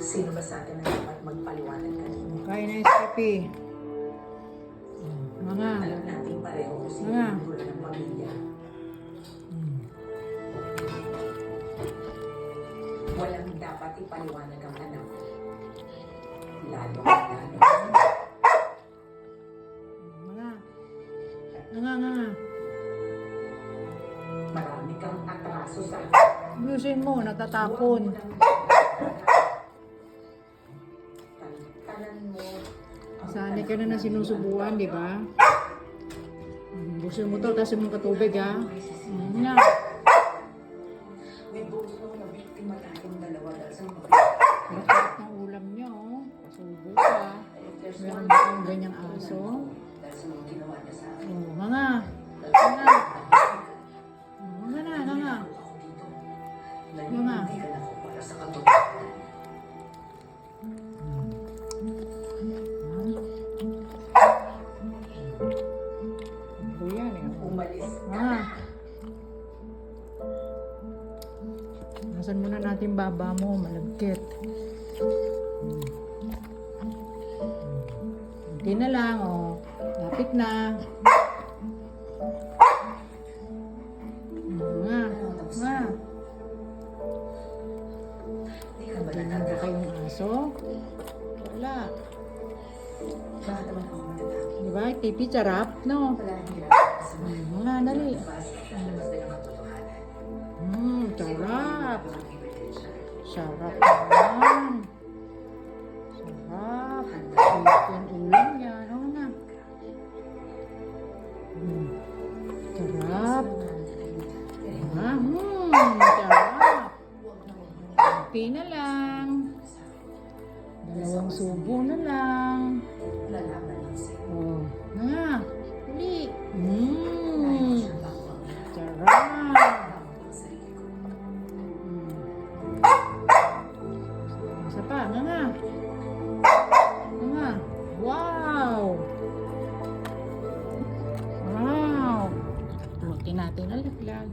Sino ba sa atin na dapat magpaliwanag kanina? Kain na yung Skippy. Mga. Alam natin pareho kung sino Mga. ang gulo ng pamilya. Walang dapat ipaliwanag ang anak ko. Lalo. Mga. Nga. Marami kang atraso sa Ayusin mo, natatapon. Tanan mo. Sanay ka na sinusubuan, di ba? Busin mo to, tasin mo katubig, ha? Nga. May buso na biktima tayong dalawa dahil sa mga Bakit ng ulam niya, oh. Pasubo ka. Meron ba kang ganyang aso? dahil sa mga ginawa niya sa akin. Oh, mga. Mga. Mga na, mga. Naninigan ako para sa katotohanan. Ito yan, eh. Umalis ka. Ah. Nasan muna natin baba mo, malagkit. Hindi na lang, oh. Lapit na. Nga. Nga. Hindi ka ba Tingnan ba kayong aso? Wala. Bakit naman ako matatake? Di ba? Tipi, charap, no? Wala nang ginagawa sa mga Mga, dali. labas at lalabas din ang katotohanan. Charap. Walang ebidensya. Sarap naman. Sarap. Sweet yung ulam niya. Ano na? Sarap. Sarap. Okay na lang. Dalawang subo na lang. Lalaban lang sa'yo. Oh, nga. Uli. Dahil siya bawang Sarap. ang sarili ko. Isa pa, nga. Nga. Wow! Wow! Lutin natin ang laglag.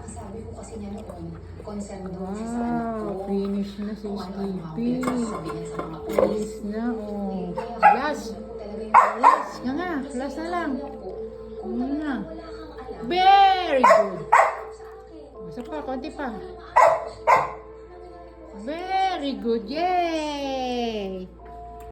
Sabi ko kasi niya noon, concern doon siya sa anak ko. Wow! Finish na si Kung ano-ano ang Skippy. pinagsasabihan sa mga pulis. Finish na, oh. Last! Talaga yung Last! Nga. Last na lang. kung Nga. wala kang alam, Very good! sa akin. Isa pa, konti pa. Very good! Yay!